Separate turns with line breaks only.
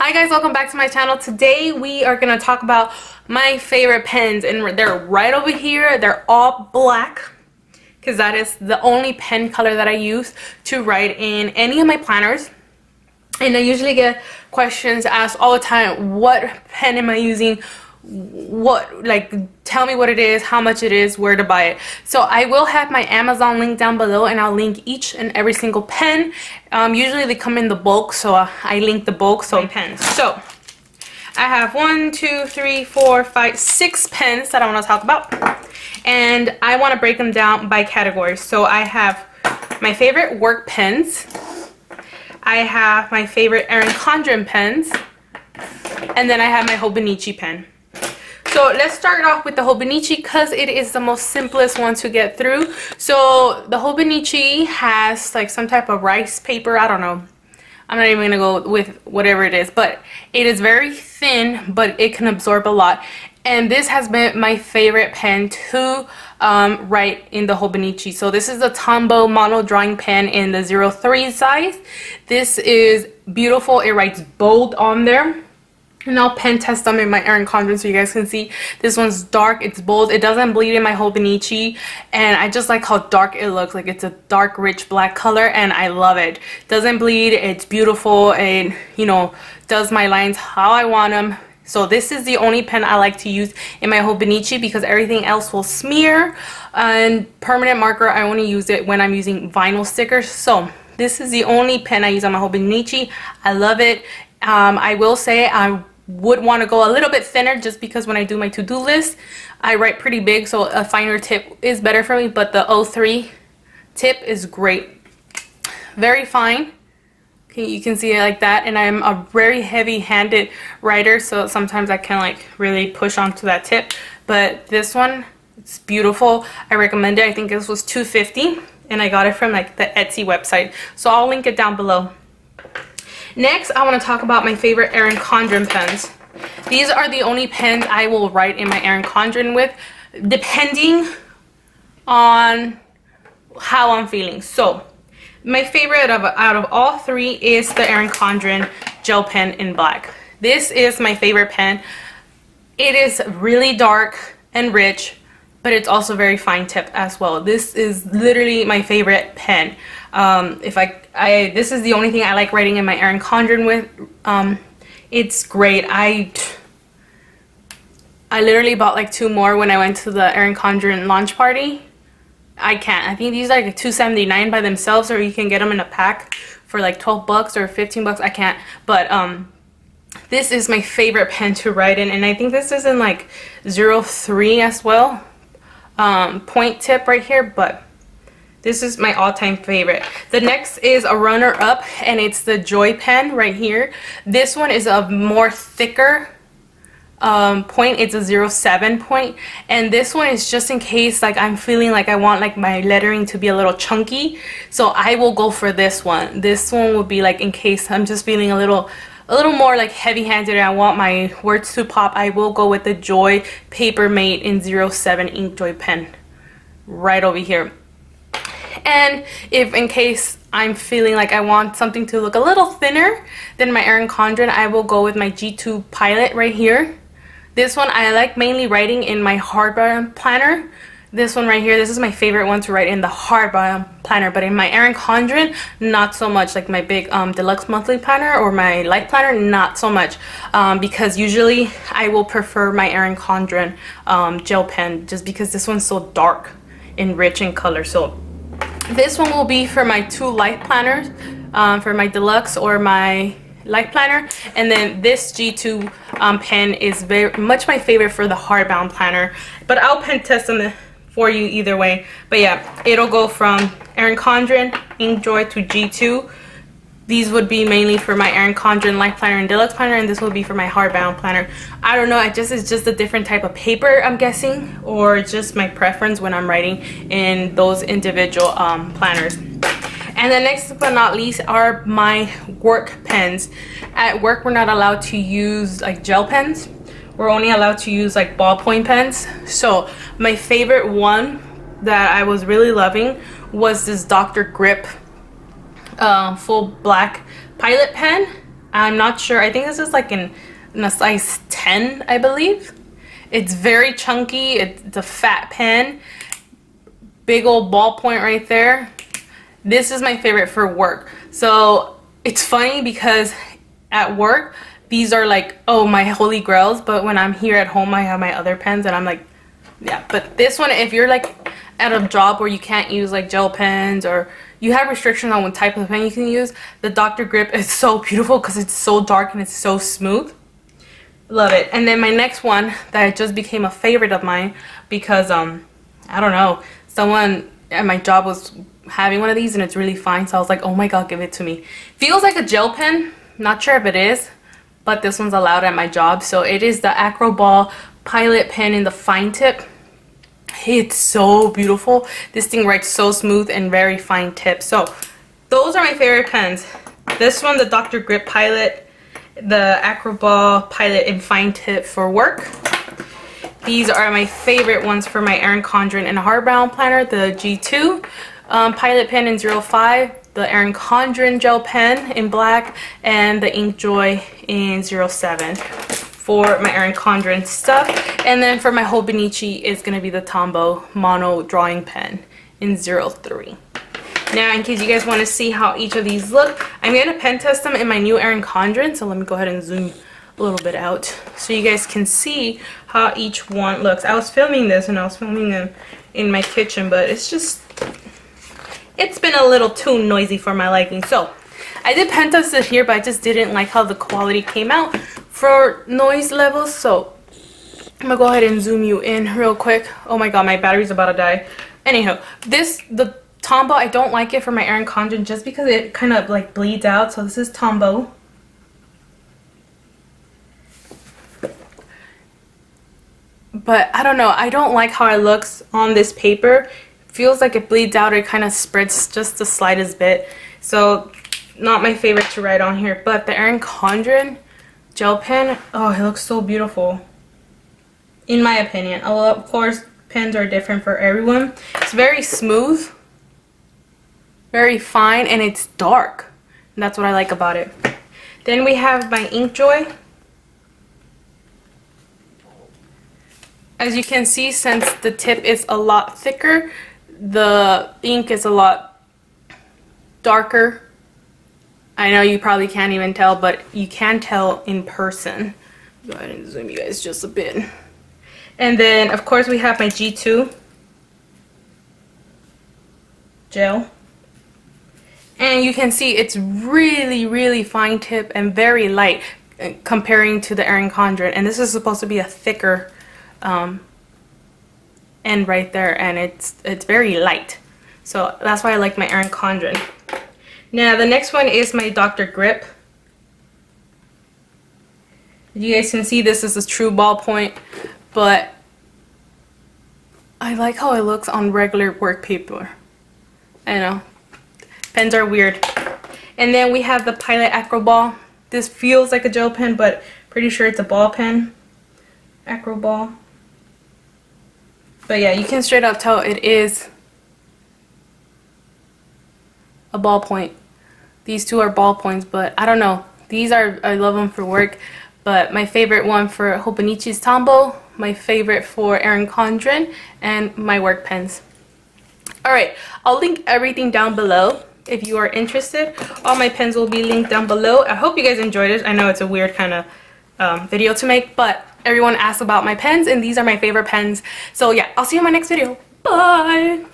Hi guys, welcome back to my channel. Today we are going to talk about my favorite pens, and they're right over here. They're all black because that is the only pen color that I use to write in any of my planners. And I usually get questions asked all the time, what pen am I using? Tell me what it is, how much it is, where to buy it. So I will have my Amazon link down below, and I'll link each and every single pen. Usually they come in the bulk, so I link the bulk. So pens. So I have 6 pens that I want to talk about, and I want to break them down by categories. So I have my favorite work pens, I have my favorite Erin Condren pens, and then I have my Hobonichi pen. So let's start off with the Hobonichi because it is the most simplest one to get through. So the Hobonichi has like some type of rice paper. I don't know. I'm not even going to go with whatever it is. But it is very thin, but it can absorb a lot. And this has been my favorite pen to write in the Hobonichi. So this is the Tombow mono drawing pen in the 03 size. This is beautiful. It writes bold on there. And I'll pen test them in my Erin Condren so you guys can see. This one's dark, it's bold, it doesn't bleed in my Hobonichi, and I just like how dark it looks. Like, it's a dark, rich black color, and I love it. Doesn't bleed, it's beautiful, and you know, does my lines how I want them. So this is the only pen I like to use in my Hobonichi because everything else will smear. And permanent marker, I only use it when I'm using vinyl stickers. So this is the only pen I use on my Hobonichi. I love it. I will say I would want to go a little bit thinner just because when I do my to-do list I write pretty big, so a finer tip is better for me, but the 03 tip is great. Very fine. Okay, you can see it like that, and I'm a very heavy-handed writer, so sometimes I can like really push onto that tip, but this one, it's beautiful. I recommend it. I think this was $2.50 and I got it from like the Etsy website, so I'll link it down below. Next, I want to talk about my favorite Erin Condren pens. These are the only pens I will write in my Erin Condren with, depending on how I'm feeling. So, my favorite out of all three is the Erin Condren gel pen in black. This is my favorite pen. It is really dark and rich, but it's also very fine tip as well. This is literally my favorite pen. This is the only thing I like writing in my Erin Condren with. It's great. I literally bought like 2 more when I went to the Erin Condren launch party. I think these are like $2.79 by themselves, or you can get them in a pack for like 12 bucks or 15 bucks. I can't, but this is my favorite pen to write in, and I think this is in like 03 as well. Point tip right here, but this is my all-time favorite. The next is a runner-up, and it's the Joy pen right here. This one is a more thicker point. It's a 07 point, and this one is just in case like I'm feeling like I want like my lettering to be a little chunky, so I will go for this one. This one will be like in case I'm just feeling a little more like heavy-handed and I want my words to pop. I will go with the Joy Paper Mate in 07 ink Joy pen right over here. And if in case I'm feeling like I want something to look a little thinner than my Erin Condren, I will go with my G2 Pilot right here. This one I like mainly writing in my hardbound planner. This one right here, this is my favorite one to write in the hardbound planner, but in my Erin Condren, not so much. Like my big deluxe monthly planner or my light planner, not so much, because usually I will prefer my Erin Condren gel pen just because this one's so dark and rich in color. So this one will be for my 2 light planners, for my deluxe or my light planner, and then this G2 pen is very much my favorite for the hardbound planner, but I'll pen test them for you either way. But yeah, it'll go from Erin Condren Ink Joy to G2. These would be mainly for my Erin Condren light planner and deluxe planner, and this will be for my hardbound planner. I don't know, it's just a different type of paper, I'm guessing, or just my preference when I'm writing in those individual planners. And then next but not least are my work pens. At work, we're not allowed to use like gel pens. We're only allowed to use like ballpoint pens. So my favorite one that I was really loving was this Dr.Grip full black Pilot Pen. I'm not sure. I think this is like in a size 10, I believe. It's very chunky. It's a fat pen. Big old ballpoint right there. This is my favorite for work. So it's funny because at work, these are like, oh, my holy grails. But when I'm here at home, I have my other pens and I'm like, yeah. But this one, if you're like at a job where you can't use like gel pens or you have restrictions on what type of pen you can use, the Dr. Grip is so beautiful because it's so dark and it's so smooth. Love it. And then my next one that just became a favorite of mine because I don't know, someone at my job was having one of these and it's really fine, so I was like, oh my god, give it to me. Feels like a gel pen, not sure if it is, but this one's allowed at my job. So it is the Acroball Pilot Pen in the fine tip. It's so beautiful. This thing writes so smooth and very fine tip. So those are my favorite pens. This one, the Dr. Grip Pilot, the Acroball Pilot in fine tip for work. These are my favorite ones for my Erin Condren and hardbound planner, the G2 Pilot Pen in 05, the Erin Condren Gel Pen in black, and the Inkjoy in 07 for my Erin Condren stuff. And then for my Hobonichi is going to be the Tombow Mono Drawing Pen in 03. Now, in case you guys want to see how each of these look, I'm going to pen test them in my new Erin Condren. So let me go ahead and zoom a little bit out so you guys can see how each one looks. I was filming this and I was filming them in my kitchen, but it's been a little too noisy for my liking. So I did pen test it here, but I just didn't like how the quality came out for noise levels. So I'm gonna go ahead and zoom you in real quick. Oh my god, my battery's about to die. Anyhow, the Tombow, I don't like it for my Erin Condren just because it kind of like bleeds out. So this is Tombow. But I don't know, I don't like how it looks on this paper. Feels like it bleeds out, or it kind of spreads just the slightest bit. So not my favorite to write on here. But the Erin Condren gel pen, oh, it looks so beautiful in my opinion. Although of course pens are different for everyone. It's very smooth, very fine, and it's dark, and that's what I like about it. Then we have my Inkjoy. As you can see, since the tip is a lot thicker, the ink is a lot darker. I know you probably can't even tell, but you can tell in person. Go ahead and zoom you guys just a bit. And then, of course, we have my G2 gel. And you can see it's really, really fine tip and very light comparing to the Erin Condren. And this is supposed to be a thicker end right there, and it's very light. So that's why I like my Erin Condren. Now the next one is my Dr. Grip. You guys can see this is a true ballpoint, but I like how it looks on regular work paper. I know, pens are weird. And then we have the Pilot Acroball. This feels like a gel pen, but pretty sure it's a ball pen. Acroball. But yeah, you can straight up tell it is a ballpoint. These two are ballpoints, but I don't know. These are, I love them for work, but my favorite one for Hobonichi's Tombow, my favorite for Erin Condren, and my work pens. Alright, I'll link everything down below if you are interested. All my pens will be linked down below. I hope you guys enjoyed it. I know it's a weird kind of video to make, but everyone asked about my pens, and these are my favorite pens. So yeah, I'll see you in my next video. Bye!